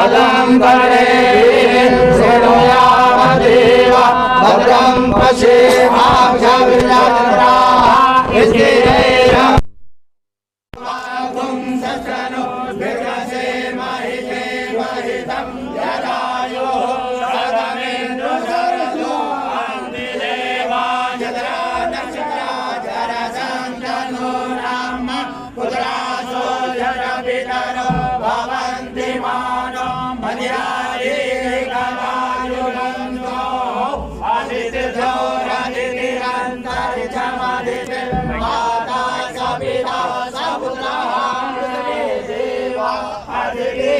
कादम्बरे शृणुयामदेव भद्रं पश्येमाक्षभिर्यजत्राः स्थिरैरं सचनो विरसे महिते महितं यदायुः सदमेन्द्र सरसो अन्तिदेवा चतरा नक्षत्रा जरसन्तनो नाम पुत्रासो जरपितरो भवन्ति मानो मध्याये कदायुगन्तो अदितिथो रदितिरन्तरिक्षमदिति माता सपिता सपुत्रः देवा अदिति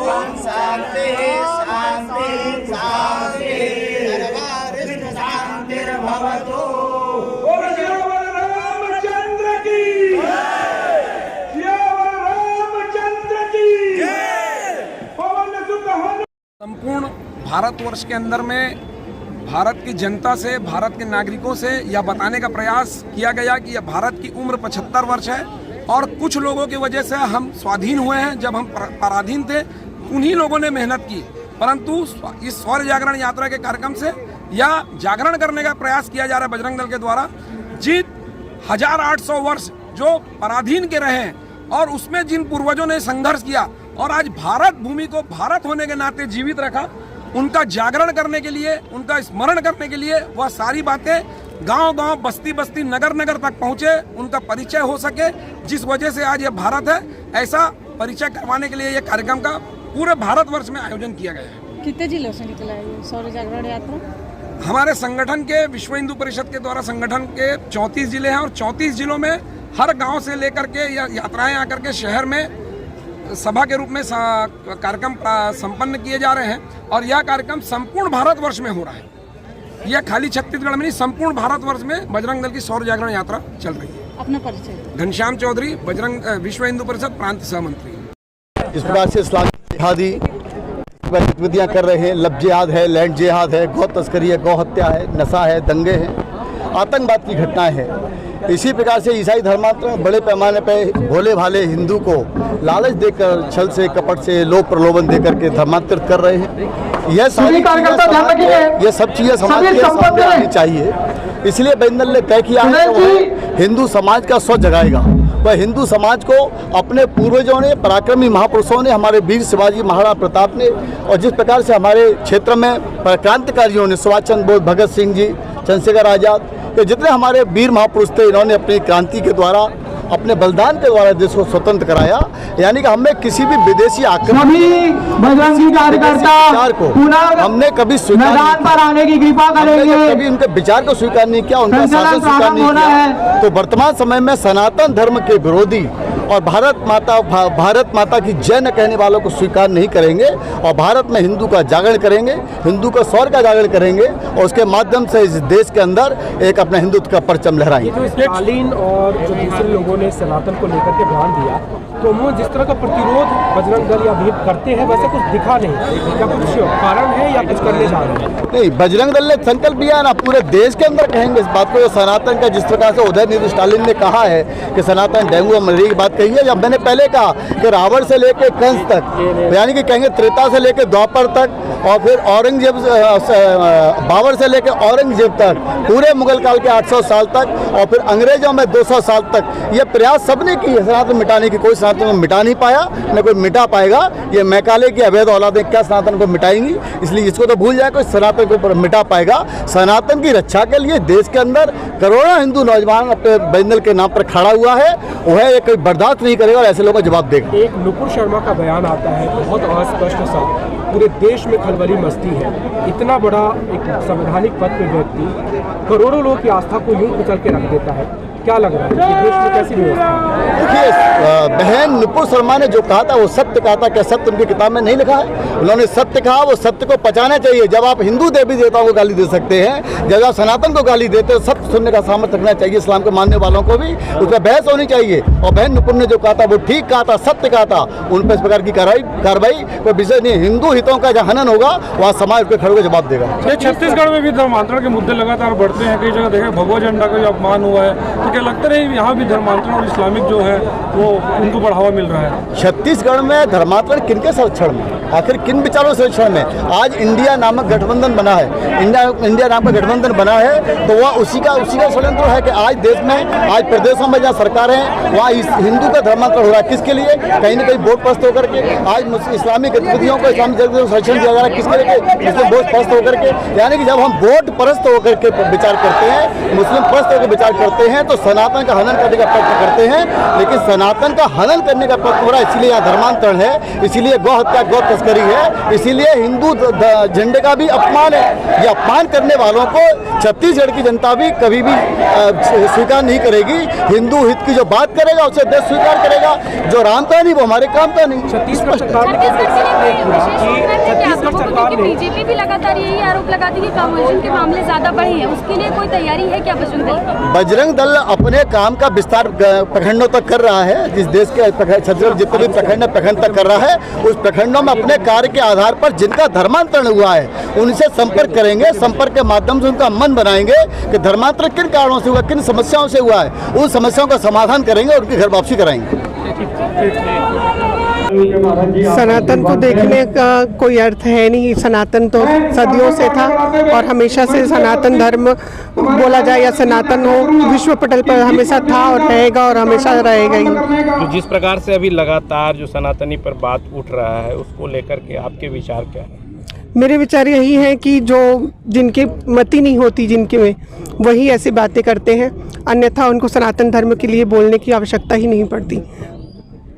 शान्ति शान्ति शान्ति सर्वरिष्ट शान्तिर्भवतु। संपूर्ण भारतवर्ष के अंदर में भारत की जनता से, भारत के नागरिकों से यह बताने का प्रयास किया गया कि यह भारत की उम्र 75 वर्ष है और कुछ लोगों की वजह से हम स्वाधीन हुए हैं। जब हम पराधीन थे उन्हीं लोगों ने मेहनत की, परंतु इस स्वर्ण जागरण यात्रा के कार्यक्रम से यह जागरण करने का प्रयास किया जा रहा है बजरंग दल के द्वारा। जिन 1800 वर्ष जो पराधीन के रहे हैं और उसमें जिन पूर्वजों ने संघर्ष किया और आज भारत भूमि को भारत होने के नाते जीवित रखा, उनका जागरण करने के लिए, उनका स्मरण करने के लिए वह सारी बातें गांव-गांव, बस्ती-बस्ती, नगर-नगर तक पहुंचे, उनका परिचय हो सके, जिस वजह से आज ये भारत है। ऐसा परिचय करवाने के लिए ये कार्यक्रम का पूरे भारतवर्ष में आयोजन किया गया है। कितने जिलों से निकला है ये स्वर्ण जागरण यात्रा? हमारे संगठन के, विश्व हिंदू परिषद के द्वारा संगठन के 34 जिले हैं और 34 जिलों में हर गाँव से लेकर के यात्राएं आकर के शहर में सभा के रूप में कार्यक्रम संपन्न किए जा रहे हैं और यह कार्यक्रम संपूर्ण भारतवर्ष में हो रहा है। यह खाली छत्तीसगढ़ में नहीं, संपूर्ण भारतवर्ष में बजरंग दल की सौर जागरण यात्रा चल रही है। अपना परिचय। घनश्याम चौधरी, बजरंग विश्व हिंदू परिषद प्रांत सह मंत्री। इस प्रकार से इस्लामी जिहादी गतिविधियाँ कर रहे हैं। लब जिहाद है, लैंड जिहाद है, गौ तस्करी है, गौ हत्या है, नशा है, दंगे हैं, आतंकवाद की घटनाएं हैं। इसी प्रकार से ईसाई धर्मांतरण बड़े पैमाने पर भोले भाले हिंदू को लालच देकर, छल से, कपट से, लोभ प्रलोभन देकर के धर्मांतरित कर रहे हैं। यह सब चीज़ें समाज के सामने आनी चाहिए। इसलिए बजरंग ने तय किया है कि वह हिंदू समाज का स्व जगाएगा। वह हिंदू समाज को अपने पूर्वजों ने, पराक्रमी महापुरुषों ने, हमारे वीर शिवाजी महाराज प्रताप ने, और जिस प्रकार से हमारे क्षेत्र में क्रांतिकारियों ने, सुभाष चंद्र बोस, भगत सिंह जी, चंद्रशेखर आजाद, तो जितने हमारे वीर महापुरुष थे, इन्होंने अपनी क्रांति के द्वारा, अपने बलिदान के द्वारा देश को स्वतंत्र कराया। यानी कि हमें किसी भी विदेशी आक्रमण को हमने कभी स्वीकार पर आने की कृपा करेंगे, कभी उनके विचार को स्वीकार नहीं किया, उनका शासन स्वीकार नहीं किया। तो वर्तमान समय में सनातन धर्म के विरोधी और भारत माता की जय न कहने वालों को स्वीकार नहीं करेंगे और भारत में हिंदू का जागरण करेंगे, हिंदू का स्वर्ण का जागरण करेंगे और उसके माध्यम से इस देश के अंदर एक अपने हिंदुत्व का परचम लहराएंगे। तो स्टालिन और जो दूसरे लोगों ने सनातन को लेकर के बयान दिया, तो उन्होंने जिस तरह का प्रतिरोध बजरंग दल या भीम करते हैं, वैसे कुछ दिखा नहीं। क्या कुछ कारण है या कुछ करने जा रहे हैं? नहीं, बजरंग दल ने संकल्प लिया ना, पूरे देश के अंदर कहेंगे इस बात को। सनातन का जिस प्रकार से उदयनिधि स्टालिन ने कहा है कि सनातन डेंगू और मलेरिया की बात कही है। जब मैंने पहले कहा कि रावण से लेकर कंस तक, यानी कि कहेंगे त्रेता से लेकर द्वापर तक और फिर औरंगजेब, बाबर से लेकर औरंगजेब तक, पूरे मुगल काल के 800 साल तक और फिर अंग्रेजों में 200 साल तक ये प्रयास सबने की है सनातन मिटाने की। कोई सनातन को मिटा नहीं पाया, न कोई मिटा पाएगा। ये मैकाले की अवैध औलादें क्या सनातन को मिटाएंगी? इसलिए इसको तो भूल जाए, कोई सनातन को मिटा पाएगा। सनातन की रक्षा के लिए देश के अंदर करोड़ों हिंदू नौजवान अपने बजरंग दल के नाम पर खड़ा हुआ है। वह ये कोई बर्दाश्त नहीं करेगा और ऐसे लोगों को जवाब देगा। एक नुपुर शर्मा का बयान आता है, बहुत अस्पष्ट सा, पूरे देश में खलबली मचती है। इतना बड़ा एक संवैधानिक पद पे व्यक्ति करोड़ों लोगों की आस्था को यूं कुचल के रख देता है। क्या लग रहा है कि देश में कैसी व्यवस्था? देखिए, बहन नुपुर शर्मा ने जो कहा था वो सत्य कहा था। क्या सत्य उनकी किताब में नहीं लिखा है? उन्होंने सत्य कहा, वो सत्य को पचाना चाहिए। जब आप हिंदू देवी देवताओं को गाली दे सकते हैं, जब आप सनातन को गाली देते हो, सत्य सुनने का सामर्थ्य रखना चाहिए। इस्लाम के मानने वालों को भी उस पर बहस होनी चाहिए। और बहन नुपुर ने जो कहा था वो ठीक कहा था, सत्य कहा था। उन पर इस प्रकार की कार्रवाई कोई विषय नहीं। हिंदू हितों का जहाँ हनन होगा वहाँ समाज के खड़े होकर जवाब देगा। छत्तीसगढ़ में भी धर्मांतरण के मुद्दे लगातार बढ़ते हैं। कई जगह देखें भगवा झंडा का जो अपमान हुआ है, तो तो क्या लगता है यहाँ भी धर्मांतरण और इस्लामिक जो है वो उनको बढ़ावा मिल रहा है? छत्तीसगढ़ में धर्मांतरण किनके संरक्षण में, आखिर किन विचारों संरक्षण में? आज इंडिया नामक गठबंधन बना है, इंडिया नाम का गठबंधन बना है, तो वह उसी का षड्यंत्र है कि आज देश में, आज प्रदेशों में जहाँ सरकारें हैं वहाँ हिंदू का धर्मांतरण हो रहा है। किसके लिए? कहीं न कहीं वोट पस्त होकर के आज इस्लामिक गतिविधियों को, इस्लामिक गतिविधियों को संरक्षण दिया जा रहा है। किसके लिए? मुस्लिम वोट पस्त होकर के। यानी कि जब हम वोट परस्त होकर के विचार करते हैं, मुस्लिम परस्त होकर विचार करते हैं, तो सनातन का हनन करने का प्रयत्न करते हैं। लेकिन सनातन का हनन करने का प्रयत्न हो रहा है, इसलिए यहाँ धर्मांतरण है, इसीलिए गौ हत्या, गौ तस्करी है, इसीलिए हिंदू झंडे का भी अपमान है। ये अपमान करने वालों को छत्तीसगढ़ की जनता भी कभी भी स्वीकार नहीं करेगी। हिंदू हित की जो बात करेगा उसे देश स्वीकार करेगा, जो राम का नहीं वो हमारे काम का नहीं। छत्तीसगढ़ सरकार बीजेपी भी लगातार यही आरोप लगाती है कि कम्युनिज्म के मामले ज्यादा बढ़े हैं, उसके लिए कोई तैयारी है क्या बजरंग दल की? बजरंग दल अपने काम का विस्तार प्रखंडों तक कर रहा है। जिस देश के छत्तीसगढ़ जितने भी प्रखंड है, प्रखंड तक कर रहा है। उस प्रखंडों में अपने कार्य के आधार पर जिनका धर्मांतरण हुआ है उनसे संपर्क करेंगे, संपर्क के माध्यम से उनका मन बनाएंगे कि धर्मांतरण किन कारणों से हुआ, किन समस्याओं से हुआ है, उन समस्याओं का समाधान करेंगे और उनकी घर वापसी कराएंगे। सनातन को देखने का कोई अर्थ है नहीं। सनातन तो सदियों से था और हमेशा से सनातन धर्म बोला जाए या सनातन हो, विश्व पटल पर हमेशा था और रहेगा और हमेशा रहेगा ही। तो जिस प्रकार से अभी लगातार जो सनातनी पर बात उठ रहा है, उसको लेकर के आपके विचार क्या है? मेरे विचार यही है कि जो जिनके मति नहीं होती, जिनके में, वही ऐसी बातें करते हैं, अन्यथा उनको सनातन धर्म के लिए बोलने की आवश्यकता ही नहीं पड़ती।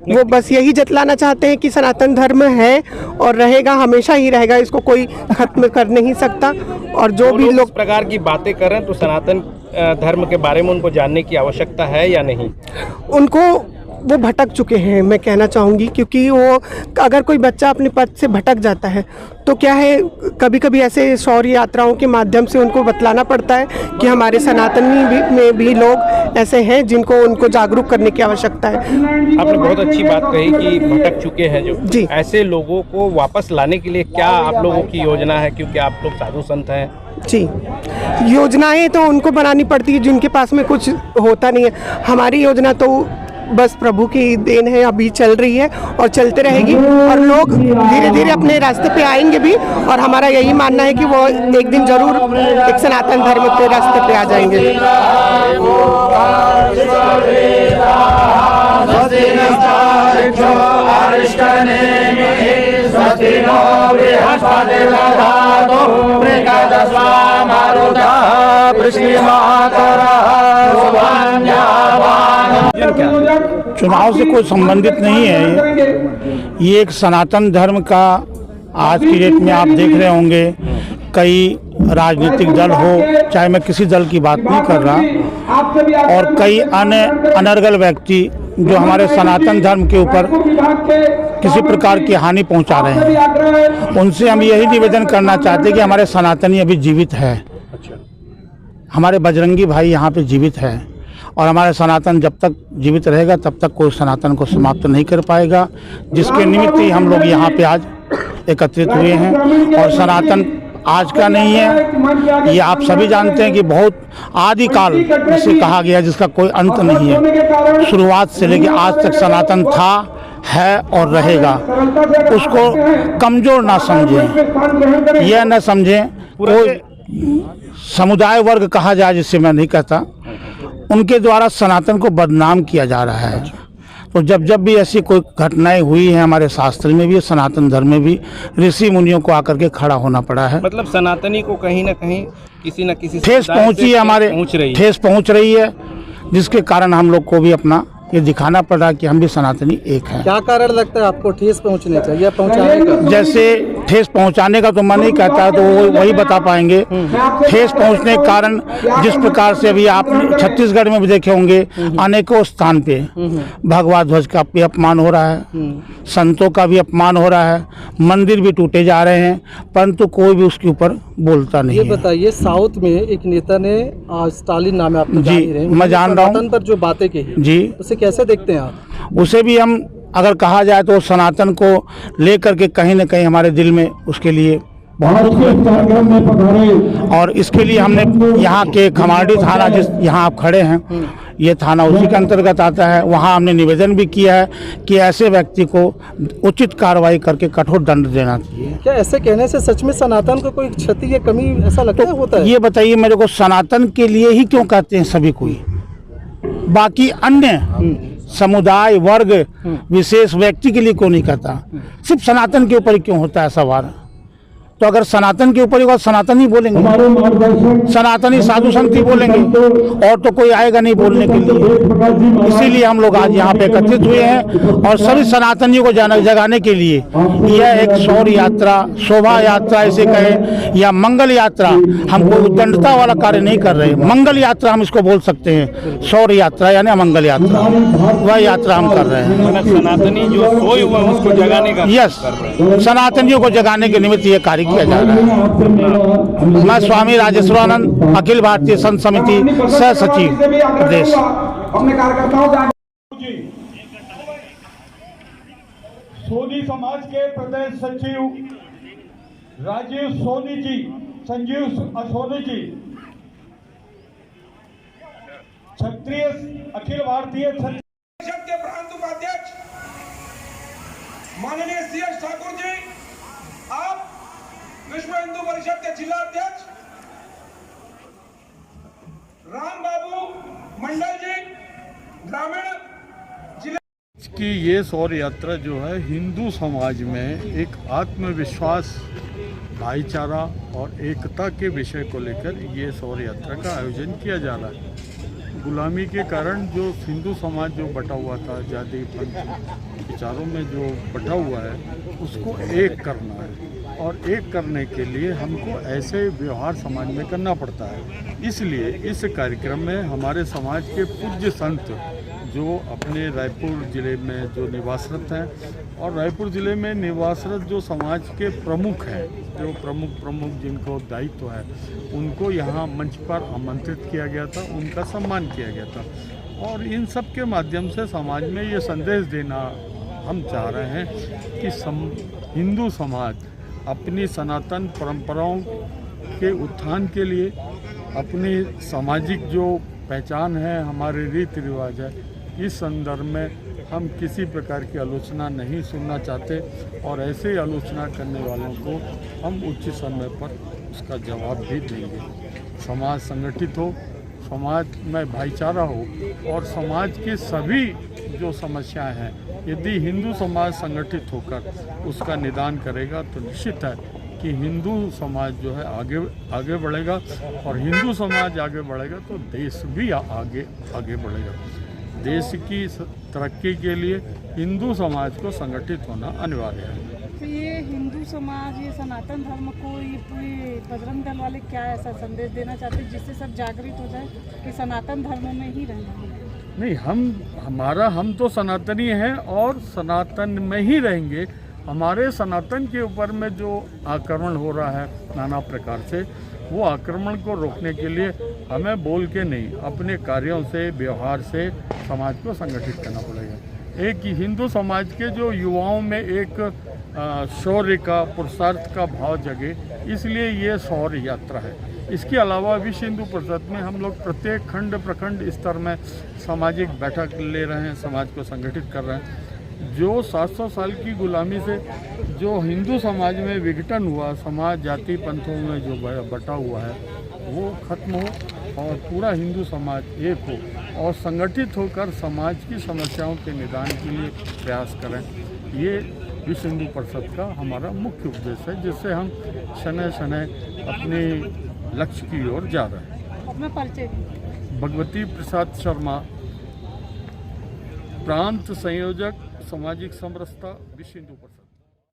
वो बस यही जतलाना चाहते हैं कि सनातन धर्म है और रहेगा, हमेशा ही रहेगा, इसको कोई खत्म कर नहीं सकता। और जो भी लोग इस प्रकार की बातें कर रहे हैं तो सनातन धर्म के बारे में उनको जानने की आवश्यकता है या नहीं? उनको वो भटक चुके हैं, मैं कहना चाहूँगी, क्योंकि वो अगर कोई बच्चा अपने पथ से भटक जाता है तो क्या है, कभी कभी ऐसे शौर्य यात्राओं के माध्यम से उनको बतलाना पड़ता है कि हमारे सनातनी में भी लोग ऐसे हैं जिनको उनको जागरूक करने की आवश्यकता है। आपने बहुत अच्छी बात कही कि भटक चुके हैं जो जी, ऐसे लोगों को वापस लाने के लिए क्या आप लोगों की योजना है, क्योंकि आप लोग साधु संत हैं? जी, योजनाएं तो उनको बनानी पड़ती है जिनके पास में कुछ होता नहीं है। हमारी योजना तो बस प्रभु की देन है, अभी चल रही है और चलते रहेगी, और लोग धीरे धीरे अपने रास्ते पे आएंगे भी, और हमारा यही मानना है कि वो एक दिन जरूर एक सनातन धर्म के रास्ते पे आ जाएंगे। चुनाव से कोई संबंधित नहीं है। ये एक सनातन धर्म का, आज की डेट में आप देख रहे होंगे कई राजनीतिक दल हो, चाहे मैं किसी दल की बात नहीं कर रहा, और कई अन्य अनर्गल व्यक्ति जो हमारे सनातन धर्म के ऊपर किसी प्रकार की हानि पहुंचा रहे हैं, उनसे हम यही निवेदन करना चाहते हैं कि हमारे सनातनी अभी जीवित है, हमारे बजरंगी भाई यहाँ पे जीवित है, और हमारे सनातन जब तक जीवित रहेगा तब तक कोई सनातन को समाप्त नहीं कर पाएगा, जिसके निमित्त ही हम लोग यहाँ पे आज एकत्रित हुए हैं। और सनातन आज का नहीं है, ये आप सभी जानते हैं कि बहुत आदिकाल जिसे कहा गया, जिसका कोई अंत नहीं है, शुरुआत से लेकर आज तक सनातन था, है और रहेगा। उसको कमजोर ना समझें, यह न समझें कोई समुदाय वर्ग कहा जाए, जिससे मैं नहीं कहता, उनके द्वारा सनातन को बदनाम किया जा रहा है। तो जब जब भी ऐसी कोई घटनाएं हुई हैं हमारे शास्त्र में भी, सनातन धर्म में भी, ऋषि मुनियों को आकर के खड़ा होना पड़ा है। मतलब सनातनी को कहीं ना कहीं किसी न किसी ठेस पहुंची है, हमारे ठेस पहुंच रही है, जिसके कारण हम लोग को भी अपना ये दिखाना पड़ रहा है कि हम भी सनातनी एक हैं। क्या कारण लगता है आपको ठेस पहुंचने का या पहुंचाने का? जैसे ठेस पहुंचाने का तो मैं नहीं कहता, तो वो वही बता पाएंगे। ठेस पहुंचने के कारण जिस प्रकार से अभी आप छत्तीसगढ़ में भी देखे होंगे, अनेकों स्थान पे भगवा ध्वज का भी अपमान हो रहा है, संतों का भी अपमान हो रहा है, मंदिर भी टूटे जा रहे हैं, परंतु कोई भी उसके ऊपर बोलता नहीं। ये बताइए, साउथ में एक नेता ने, स्टालिन नाम है, आप जी मैं जान रहा हूँ, पर जो बातें कही जी, उसे कैसे देखते हैं आप? उसे भी हम अगर कहा जाए तो सनातन को लेकर के कहीं न कहीं हमारे दिल में उसके लिए बहुत, और इसके लिए हमने यहाँ के खमाड़ी थाना, जिस यहाँ आप खड़े हैं, ये थाना उसी के अंतर्गत आता है। वहाँ हमने निवेदन भी किया है कि ऐसे व्यक्ति को उचित कार्रवाई करके कठोर दंड देना चाहिए। क्या ऐसे कहने से सच में सनातन को कोई क्षति या कमी ऐसा लगता है होता है? ये बताइए मेरे को, सनातन के लिए ही क्यों कहते हैं सभी कोई, बाकी अन्य समुदाय वर्ग विशेष व्यक्ति के लिए क्यों नहीं कहता? सिर्फ सनातन के ऊपर ही क्यों होता है सवाल? तो अगर सनातन के ऊपर ही होगा सनातन ही बोलेंगे, सनातनी साधु संत ही बोलेंगे, और तो कोई आएगा नहीं बोलने के लिए। इसीलिए हम लोग आज यहाँ पे एकत्रित हुए हैं और सभी सनातनियों को जगाने के लिए यह एक शौर्य यात्रा, शोभा यात्रा इसे कहें या मंगल यात्रा, हम कोई उद्दंडता वाला कार्य नहीं कर रहे, मंगल यात्रा हम इसको बोल सकते हैं। शौर्य यात्रा यानी अमंगल यात्रा, वह यात्रा हम कर रहे हैं। सनातनी जो सोए हुए हैं उसको जगाने का यस, सनातनियों को जगाने के निमित्त ये कार्य किया जा रहा है। मैं स्वामी राजेश्वरानंद, अखिल भारतीय संत समिति सह सचिव प्रदेश। सोनी समाज के प्रदेश सचिव राजीव सोनी जी, संजीव सोनी जी, क्षत्रिय अखिल भारतीय परिषद के प्रांत उपाध्यक्ष माननीय सी.एस. ठाकुर जी, आप विश्व हिंदू परिषद के जिला अध्यक्ष राम बाबू मंडल जी, ग्रामीण जिला की ये शौर्य यात्रा जो है हिंदू समाज में एक आत्मविश्वास, भाईचारा और एकता के विषय को लेकर ये शौर्य यात्रा का आयोजन किया जा रहा है। गुलामी के कारण जो हिंदू समाज जो बटा हुआ था, जाति पंथ विचारों में जो बटा हुआ है, उसको एक करना है और एक करने के लिए हमको ऐसे व्यवहार समाज में करना पड़ता है। इसलिए इस कार्यक्रम में हमारे समाज के पूज्य संत जो अपने रायपुर ज़िले में जो निवासरत हैं और रायपुर ज़िले में निवासरत जो समाज के प्रमुख हैं, जो प्रमुख जिनको दायित्व है, उनको यहाँ मंच पर आमंत्रित किया गया था, उनका सम्मान किया गया था। और इन सब के माध्यम से समाज में ये संदेश देना हम चाह रहे हैं कि हिंदू समाज अपनी सनातन परंपराओं के उत्थान के लिए, अपनी सामाजिक जो पहचान है, हमारे रीति रिवाज है, इस संदर्भ में हम किसी प्रकार की आलोचना नहीं सुनना चाहते और ऐसे आलोचना करने वालों को हम उचित समय पर उसका जवाब भी देंगे। समाज संगठित हो, समाज में भाईचारा हो और समाज की सभी जो समस्याएं हैं, यदि हिंदू समाज संगठित होकर उसका निदान करेगा तो निश्चित है कि हिंदू समाज जो है आगे बढ़ेगा और हिंदू समाज आगे बढ़ेगा तो देश भी आगे बढ़ेगा। देश की तरक्की के लिए हिंदू समाज को संगठित होना अनिवार्य है। तो ये हिंदू समाज, ये सनातन धर्म को ये पूरे बजरंग दल वाले क्या ऐसा संदेश देना चाहते हैं जिससे सब जागृत हो जाए कि सनातन धर्म में ही रहना है? नहीं, हम तो सनातनी हैं और सनातन में ही रहेंगे। हमारे सनातन के ऊपर में जो आक्रमण हो रहा है नाना प्रकार से, वो आक्रमण को रोकने के लिए हमें बोल के नहीं, अपने कार्यों से, व्यवहार से समाज को संगठित करना पड़ेगा। एक हिंदू समाज के जो युवाओं में एक शौर्य का, पुरुषार्थ का भाव जगे, इसलिए ये शौर्य यात्रा है। इसके अलावा विश्व हिंदू परिषद में हम लोग प्रत्येक खंड प्रखंड स्तर में सामाजिक बैठक ले रहे हैं, समाज को संगठित कर रहे हैं। जो 700 साल की गुलामी से जो हिंदू समाज में विघटन हुआ, समाज जाति पंथों में जो बटा हुआ है, वो खत्म हो और पूरा हिंदू समाज एक हो और संगठित होकर समाज की समस्याओं के निदान के लिए प्रयास करें। ये विश्व हिंदू परिषद का हमारा मुख्य उद्देश्य है, जिससे हम शनय शनय अपने लक्ष्य की ओर जा रहे हैं। अपना परिचय। भगवती प्रसाद शर्मा, प्रांत संयोजक, सामाजिक समरसता, विश्व हिंदू परिषद।